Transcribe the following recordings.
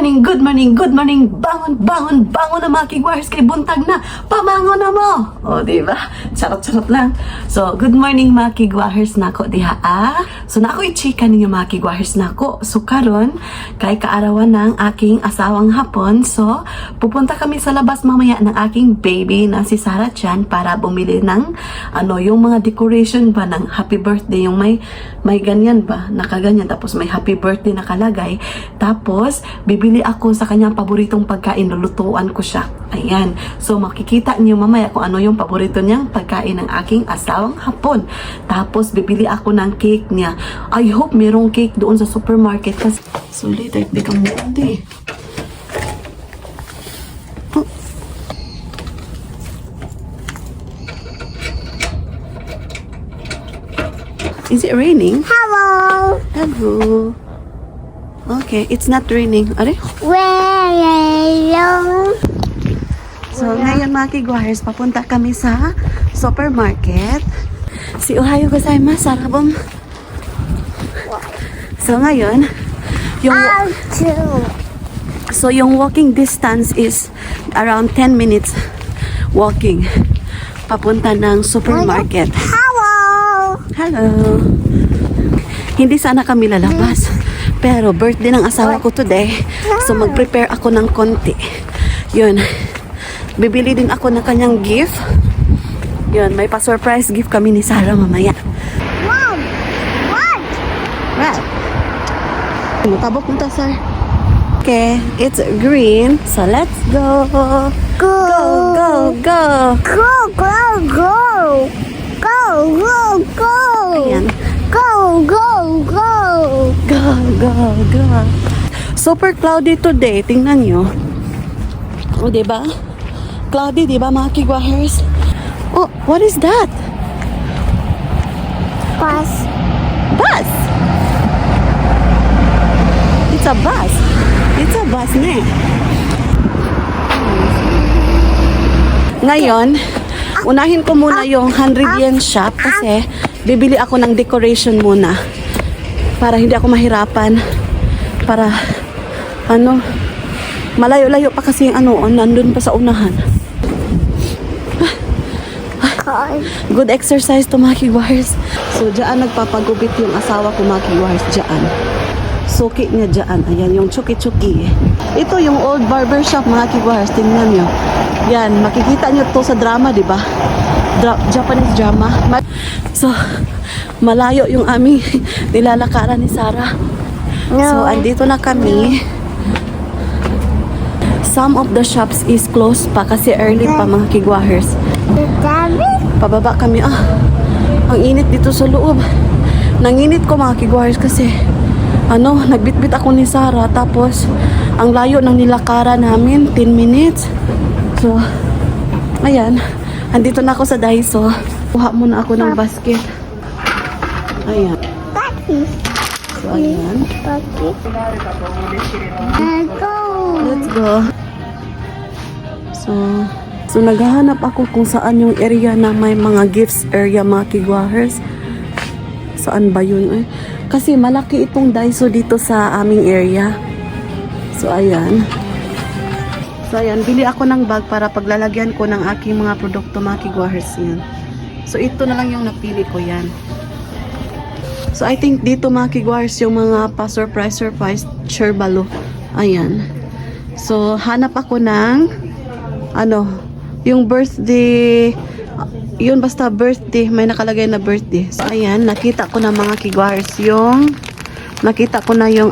morning, good morning, good morning. Bangon, bangon, bangon na mga kigwahers kay buntag na. Pamangon na mo. O, diba? Charot-charot lang. So, good morning mga kigwahers nako diha. So, na ako i-chika ninyo mga kigwahers nako. So, karon kay kaarawan ng aking asawang hapon. So, pupunta kami sa labas mamaya ng aking baby na si Sarah Chan para bumili ng yung mga decoration ba ng happy birthday. Yung may ganyan ba? Nakaganyan. Tapos may happy birthday nakalagay. Tapos, bibili ako sa kanyang paboritong pagkain. Lulutuan ko siya. Ayan. So, makikita niyo mamaya kung ano yung paborito niyang pagkain ng aking asawang hapon. Tapos, bibili ako ng cake niya. I hope merong cake doon sa supermarket. Kasi, sulit, ay bigang mundi. Is it raining? Hello. Hello. Okay, it's not raining. Are? Hello. So, ngayon mga kigwahers, papunta kami sa supermarket. Si Ohayo gozaimasu, sarabong. So, ngayon, yung walking distance is around 10 minutes walking papunta ng supermarket. Hello. Hello. Hindi sana kami lalabas. Pero birthday ng asawa ko today. So mag-prepare ako ng konti. Yun. Bibili din ako ng kanyang gift. Yun. May pa-surprise gift kami ni Sarah mamaya. Mom. What? Right. Mutabok mo ta, sir. Okay. It's green. So let's go. Go. Go, go, go. Go. Go. Go. Go. Go. Go. Ayan. Go. Go. Go. Go, go, go. Super cloudy today. Tingnan nyo. O, diba? Cloudy, diba mga kigwahers? Oh, what is that? Bus. Bus! It's a bus. It's a bus na eh. Ngayon, unahin ko muna yung 100 yen shop kasi bibili ako ng decoration muna. Para hindi ako mahirapan. Para, malayo-layo pa kasi yung nandun pa sa unahan. Good exercise to mga kigwahers. So, dyan nagpapagubit yung asawa ko mga kigwahers. Dyan. Suki niya dyan. Ayan, yung chuki-chuki. Ito yung old barber shop mga kigwahers. Tingnan nyo. Yan, makikita nyo to sa drama, di ba? Japanese drama. So, malayo yung aming nilalakaran ni Sarah. No. So, andito na kami. Some of the shops is closed pa kasi early pa mga kigwahers. Daddy? Pababa kami. Ang init dito sa loob. Nanginit ko mga kigwahers kasi nagbitbit ako ni Sarah tapos ang layo ng nilakaran namin 10 minutes. So, ayan. Andito na ako sa Daiso. Kuha muna ako ng basket. Ayan. Daddy. So, ayan. Daddy. Let's go. Let's go. So naghahanap ako kung saan yung area na may mga gifts area mga kigwahers. Saan ba yun? Kasi malaki itong Daiso dito sa aming area. So, ayan. So, ayan. Bili ako ng bag para paglalagyan ko ng aking mga produkto mga kigwahers yan. So, ito na lang yung napili ko yan. So, I think dito mga kigwahers yung mga pa-surprise cherbalo. Ayan. So, hanap ako ng yung birthday, yun basta birthday, may nakalagay na birthday. So, ayan, nakita ko na mga kigwahers nakita ko na yung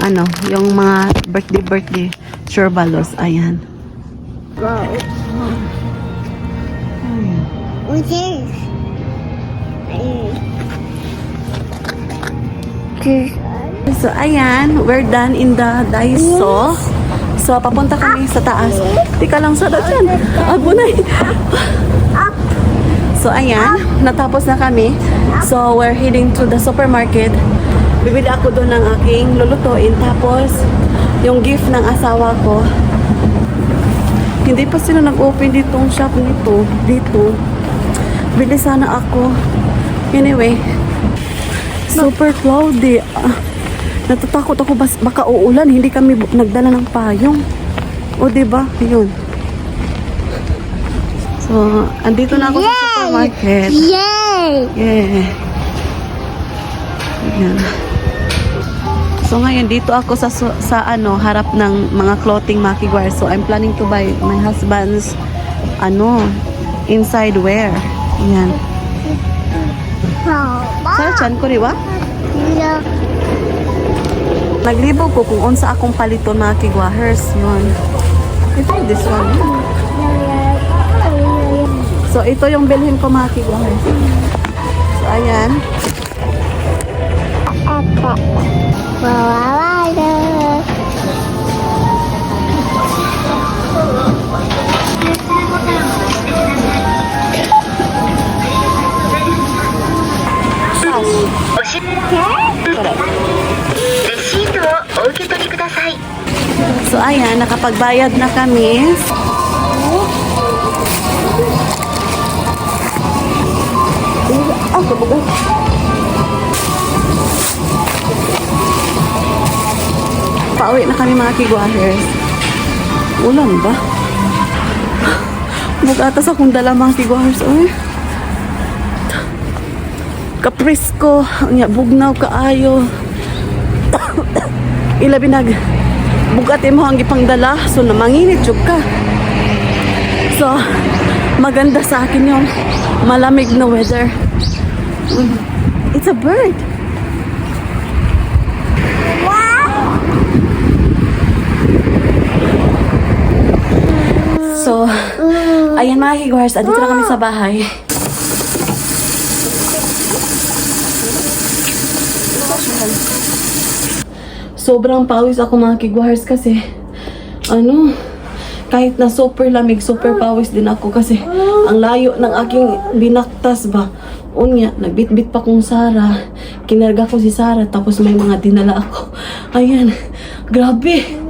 yung mga birthday churbalos. Ayan. Go. What is? So, ayan, we're done in the Daiso. So, papunta kami sa taas. Tika lang sa dyan. Abunay. So, ayan. Natapos na kami. So, we're heading to the supermarket. Bibili ako doon ng aking lulutuin. Tapos, yung gift ng asawa ko. Hindi pa sila nag-open ditong shop nito. Dito. Bili sana ako. Anyway. Super cloudy. Natatakot ako baka uulan, hindi kami nagdala ng payong. O, diba? Yun. So, andito na ako sa supermarket. Yay! Yeah. Ayan. So ngayon dito ako sa ano harap ng mga clothing Maki Guire. So I'm planning to buy my husband's inside wear. Ayan. Sir, chan ko riwa? Yeah. Naglibog ko kung unsa akong paliton Maki Guahers. Yun. Ito this one. So ito yung bilhin ko Maki Guahers. So ayan. Apa? Wow. So ayan, nakapagbayad na kami. Kabuga. Pauwi na kami mga kiguahers. Ulan ba? Bugatas akong dala mga kiguahers. Ay. Kaprisko. Bugnaw kaayo. Ilabi bugat mo ang gipang dala. So namanginit jud ka. So maganda sa akin yung malamig na weather. It's a bird. So, ayan mga kiguahers, andito na kami sa bahay. Sobrang pawis ako mga kiguahers kasi kahit na super lamig, super pawis din ako kasi ang layo ng aking binaktas ba. Unya, nagbitbit pa kong Sara. Kinarga ko si Sara tapos may mga dinala ako. Ayan, grabe.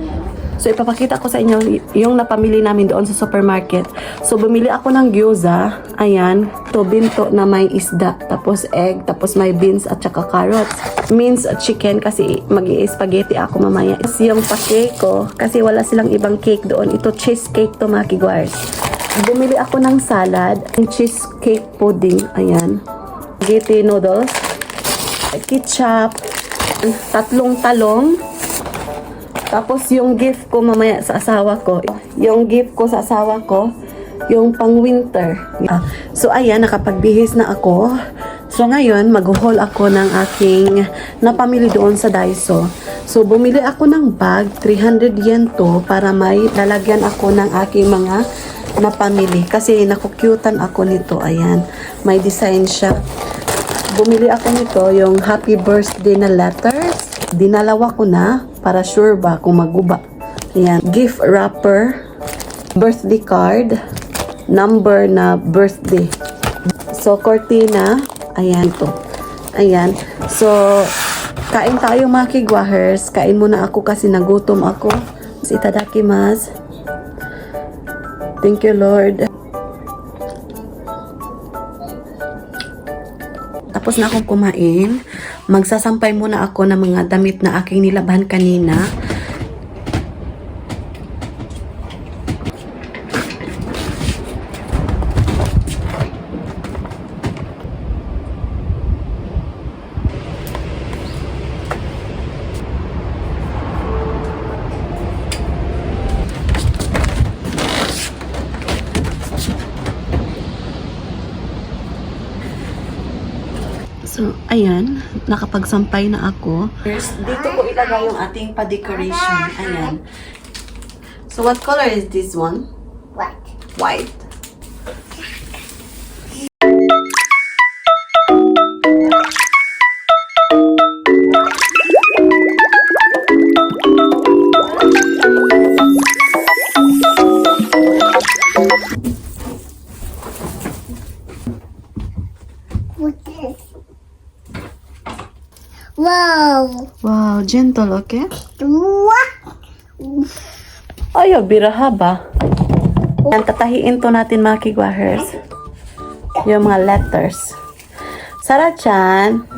So ipapakita ko sa inyo yung napamili namin doon sa supermarket. So bumili ako ng gyoza. Ayan, to binto na may isda, tapos egg, tapos may beans at saka carrots. Means chicken kasi mag-i-spaghetti ako mamaya. Yung pa-cake ko kasi wala silang ibang cake doon. Ito cheesecake to mga kiguars. Bumili ako ng salad, ng cheesecake pudding, ayan. Spaghetti noodles, ketchup, 3 talong. Tapos yung gift ko mamaya sa asawa ko. Yung gift ko sa asawa ko, yung pang winter. So ayan, nakapagbihis na ako. So ngayon, mag-haul ako ng aking napamili doon sa Daiso. So bumili ako ng bag, 300 yen to, para may lalagyan ako ng aking mga napamili. Kasi nakukyutan ako nito. Ayan, may design siya. Bumili ako nito, yung happy birthday na letters. Dinalawa ko na para sure ba kung maguba. Ayan, gift wrapper, birthday card, number na birthday. So, cortina, ayan to. Ayan. So, kain tayo mga kiguahers. Kain muna ako kasi nagutom ako. Itadakimasu. Thank you, Lord. Tapos na akong kumain. Magsasampay muna ako ng mga damit na aking nilabahan kanina. So, ayan, nakapagsampay na ako. First, dito ko ilagay yung ating pa-decoration. Ayan. So, what color is this one? What? White. Wow. Wow, gentle, okay? What? Ayaw, biraha ba? Yan, tatahiin to natin mga kiguahers. Yung mga letters. Sara-chan,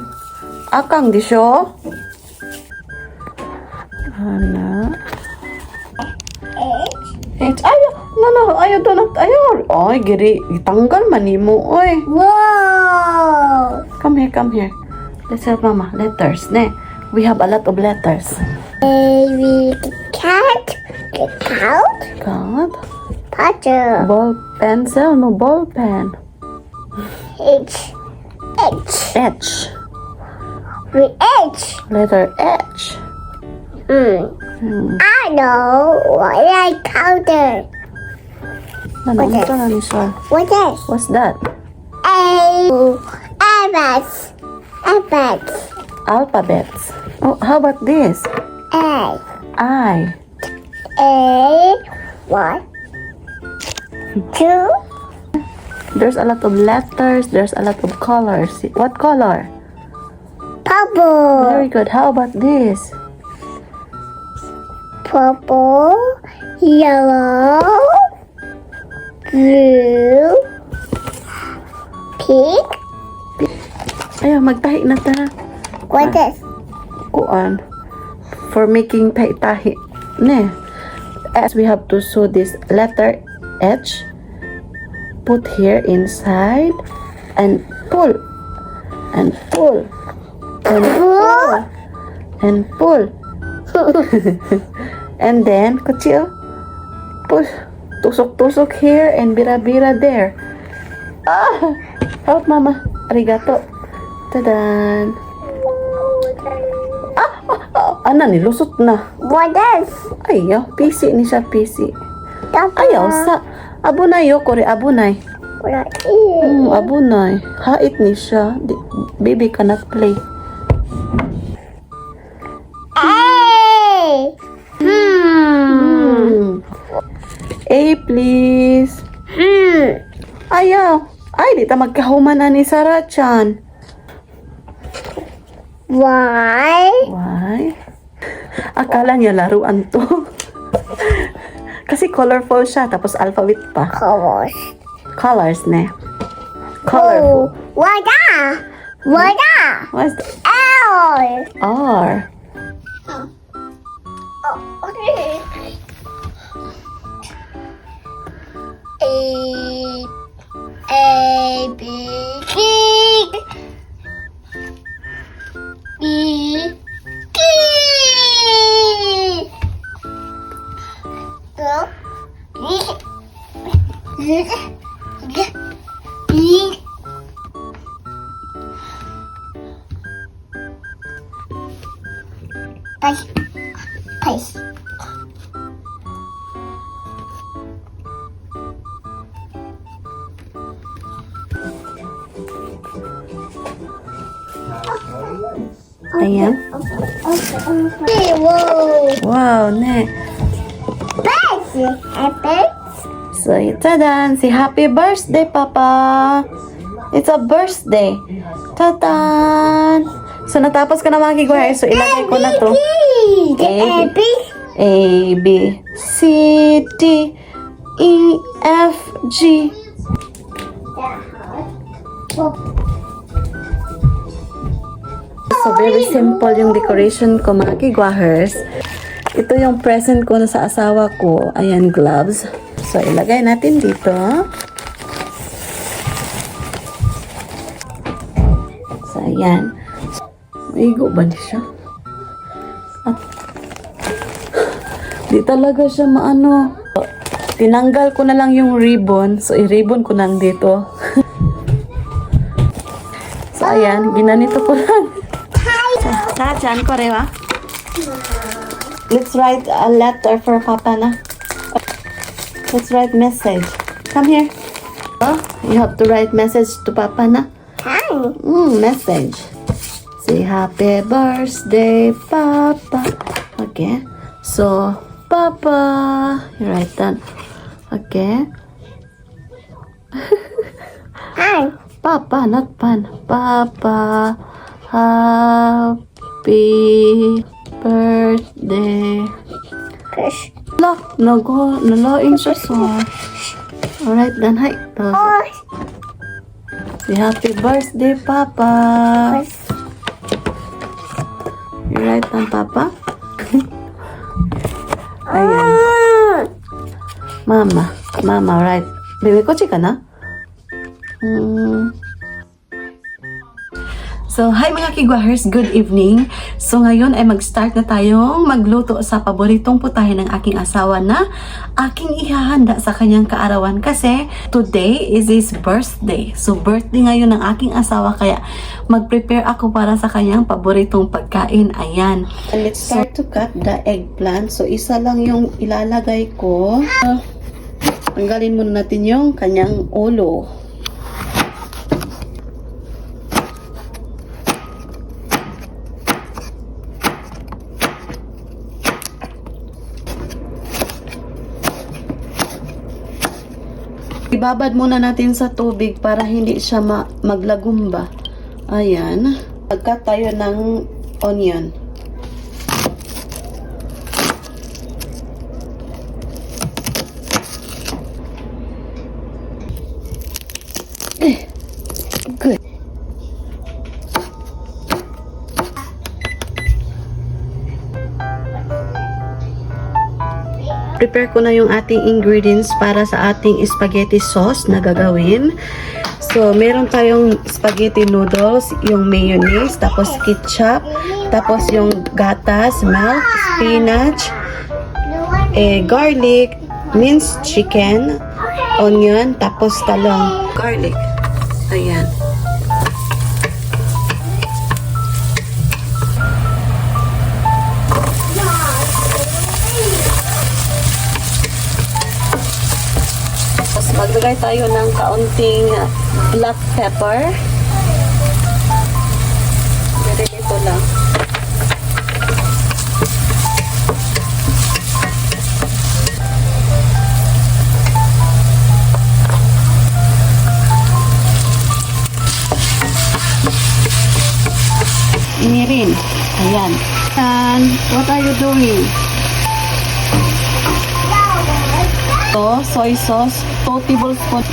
akang disyo? Hana. H. Ayaw. No. Ayaw to not. Ayaw. Oy, giri. Itanggal man mo. Oy. Whoa. Come here. Let's help Mama. Letters. Ne. We have a lot of letters. Baby cat. Cat. God. Potter. Ball pencil. No ball pen. H. H. With H. Letter H. I know what I counted. Ano na ni siya? What is? What's that? Alphabets. Alphabets. Oh, how about this? A. I. 1, 2, There's a lot of letters. There's a lot of colors. What color? purple. Very good. How about this? Purple, yellow, blue, pink. Ayaw, magtahi na ta. What is? Kuan. For making tahi-tahi. Ne. As we have to sew this letter H. Put here inside. And pull. And pull. And pull. And pull. And then, kuchil. Push. Tusok-tusok here and bira-bira there. Ah! Help, Mama. Arigato. Tadan. Ana, nilusot na. What is? Ayaw, PC ni siya, PC. Ayaw, sa abunay yo, kore abunay. What is? Abunay. Hait ni siya. Baby cannot play. A. A, please. Ayaw. Ay, di ta magkahuman na ni Sarah-chan. Y. Why? Akala niya laruan to. Kasi colorful siya, tapos alphabet pa. Colors. Colors, ne? Colorful. What are? What are? What's that? L. R. A B C D Paste. Ayan. Whoa. Wow, ne. So, tadan! Si happy birthday, Papa! It's a birthday! Tadan! So, natapos ko na mga kigwari. So, ilagay ko na to. A, B, C, D, E, F, G. So, very simple yung decoration ko, mga kigwahers. Ito yung present ko na sa asawa ko. Ayan, gloves. So, ilagay natin dito. So, ayan. Maigo ba di siya? At, di talaga siya maano. So, tinanggal ko na lang yung ribbon. So, i-ribbon ko lang dito. So, ayan. Ginanito ko lang. Sa-chan ko rin, ha? Let's write a letter for Papa na. Let's write message. Come here. Oh, you have to write message to Papa na. Message. Say happy birthday, Papa. Okay. So, Papa. You write that. Okay. Papa, not pan. Papa. Happy birthday. La, nalain siya sa. Alright, then, hi. Say happy birthday, Papa. You write down, Papa. Ayan. Mama, right. Baby, kotse ka na? So, hi mga kigwahers, good evening. So, ngayon ay mag-start na tayong magluto sa paboritong putahe ng aking asawa na aking ihahanda sa kanyang kaarawan kasi today is his birthday. So, birthday ngayon ng aking asawa kaya mag-prepare ako para sa kanyang paboritong pagkain. Ayan. And let's start to cut the eggplant. So, isa lang yung ilalagay ko. Tanggalin muna natin yung kanyang ulo. Ibabad muna natin sa tubig para hindi siya maglagumba. Ayan. Pagkat tayo ng onion. Good. Prepare ko na yung ating ingredients para sa ating spaghetti sauce na gagawin. So, meron tayong spaghetti noodles, yung mayonnaise, tapos ketchup, tapos yung gatas, milk, spinach, garlic, minced chicken, onion, tapos talong. Garlic. Ayan. Maglagay tayo ng kaunting black pepper. Pwede ito lang. Mirin. Ayan. And what are you doing? Ito, soy sauce, 2 tablespoons.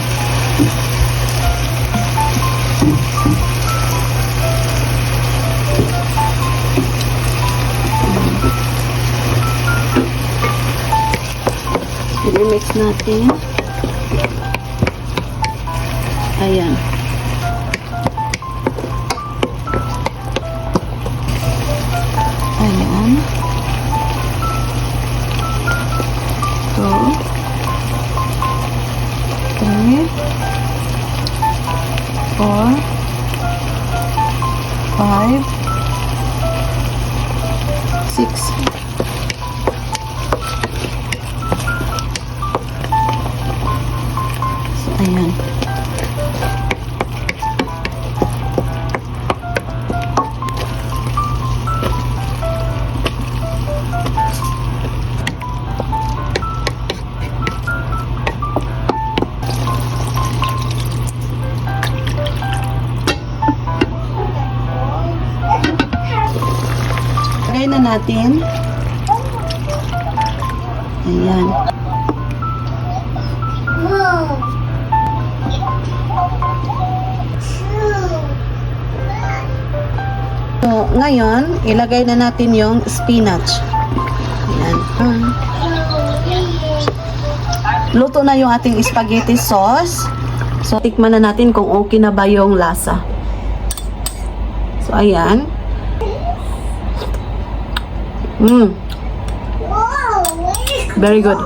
I-mix natin. Ayan. Ayan. Ito. 3, 4, 5, 6. So, ayan. Lagay na natin. Ayan. So, ngayon, ilagay na natin yung spinach. Ayan. Luto na yung ating spaghetti sauce. So, tikman na natin kung okay na ba yung lasa. So, ayan. Very good.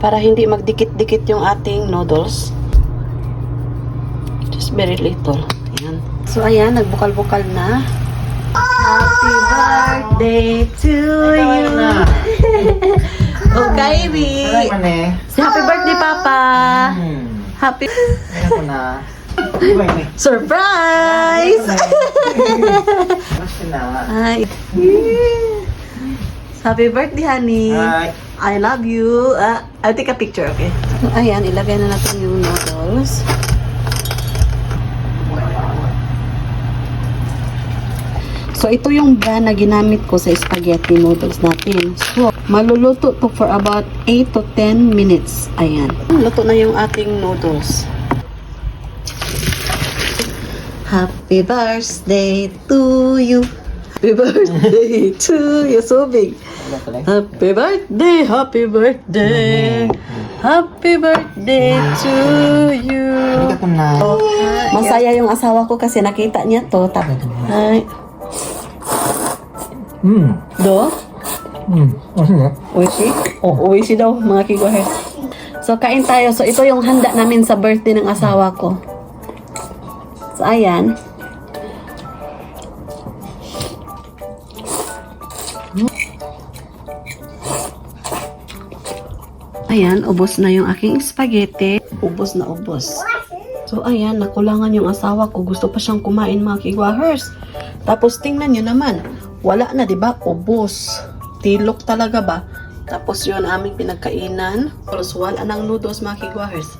Para hindi magdikit-dikit yung ating noodles. Just very little. Ayan. So, ayan. Nagbukal-bukal na. Happy birthday to you. Okay, baby. Say happy birthday, Papa. Happy. Surprise! Hi. Happy birthday, honey. Hi. I love you. I'll take a picture, okay? Ayan, ilagay na natin yung noodles. So, ito yung brand na ginamit ko sa spaghetti noodles natin. So, maluluto to for about 8 to 10 minutes. Ayan. Luto na yung ating noodles. Happy birthday to you. Happy birthday to you. So big. Happy birthday, happy birthday. Happy birthday to you. Masaya yung asawa ko kasi nakita niya to. Ay. Do? Oishi? Oishi daw, mga kiguahers. So, kain tayo. So, ito yung handa namin sa birthday ng asawa ko. So, ayan. Ayan, ubos na yung aking spaghetti. Ubos na ubos. So, ayan, nakulangan yung asawa ko. Gusto pa siyang kumain, mga kiguahers. Tapos, tingnan nyo naman. Wala na, di ba? Ubos. Tilok talaga ba? Tapos, yun, aming pinagkainan. Tapos, wala ng noodles, mga kiguahers.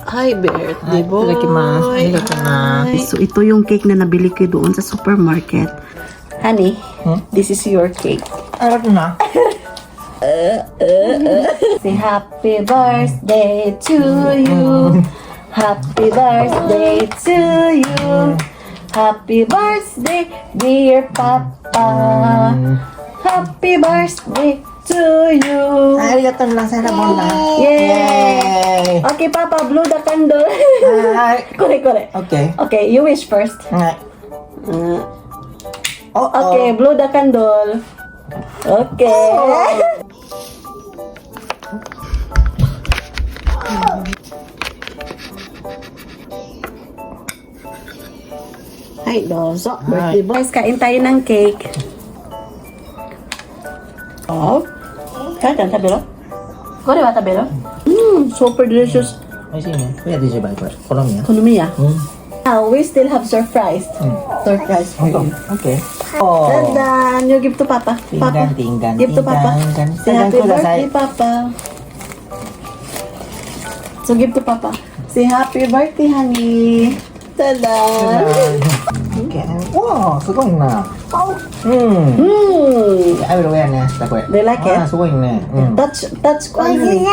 Hi, birthday boy. Hi. So, ito yung cake na nabili ko doon sa supermarket. Honey, this is your cake. Arap na. Say happy birthday to you. Happy birthday to you. Happy birthday, dear Papa. Happy birthday to you. Arigato lang sa bola. Yay! Okay, Papa, blow the candle. Kore. Okay. Okay, you wish first. Oh, Okay, blow the candle. Okay. Ay, dozo. Birthday boys, kain tayo ng cake. Oh. Kain ka, tabero? Kore wa tabero? Super delicious. 美味しいね。これやで10倍これ。好みや。 Konomiya. Now, we still have surprise. Surprise. Okay. Oh. Dandan! You give to Papa. Papa. Tinggan. Give to Papa. Say happy birthday, Papa. So, give to Papa. Say happy birthday, honey. Tada! Okay. Wow, すごいな。アイロウェアね。これ。 They like it? すごいね。Touch ko, honey.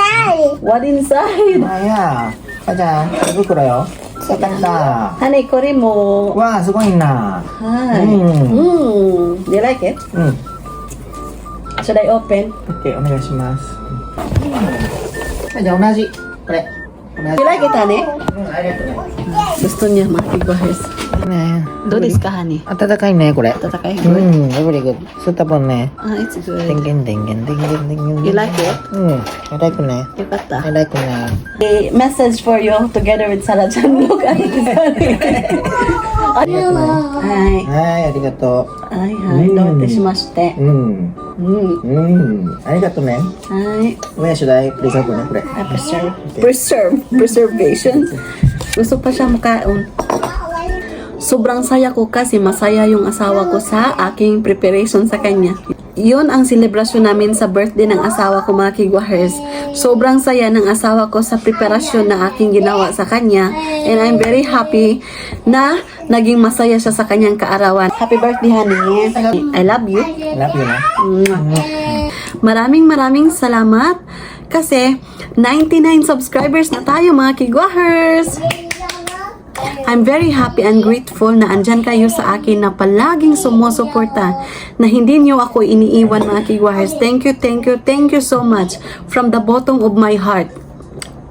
What inside? や。じゃあ、手袋よ。よかった。 Honey, kore mo. わあ、すごいな。 Hi. They like it? Should I open? OK、お願いします。じゃあ、同じ。これ。 You like it, honey? ありがとうね。 Gusto niya, mga kiguahers. ね Do this ka, honey. 温かいね、これ。 Tatakay. エブリグ。吸ったもんね。 It's good. 電源電源電源電源。 You like it? I like ね。 Yukata. I like ね。 A message for you together with Sarah-chan. Look at it. Hi. はい、ありがと Hi, hi. どういたしまして。う。ありがとうね。 Hi. Where should I place up ね、これ。 Preservation. Gusto pa siya makaon. Sobrang saya ko kasi masaya yung asawa ko sa aking preparation sa kanya. Yun ang selebrasyon namin sa birthday ng asawa ko, mga kiguahers. Sobrang saya ng asawa ko sa preparasyon na aking ginawa sa kanya. And I'm very happy na naging masaya siya sa kanyang kaarawan. Happy birthday, honey. I love you. Love you na. Maraming salamat kasi 99 subscribers na tayo, mga kiguahers. I'm very happy and grateful na andyan kayo sa akin na palaging sumusuporta, na hindi niyo ako iniiwan, mga kiguahers. Thank you so much from the bottom of my heart.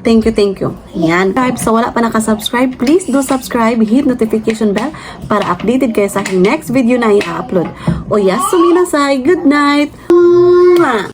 Thank you. Yan. Sa wala pa nakasubscribe, please do subscribe, hit notification bell para updated kayo sa aking next video na i-upload. O yasumi nasai, good night! Mwah!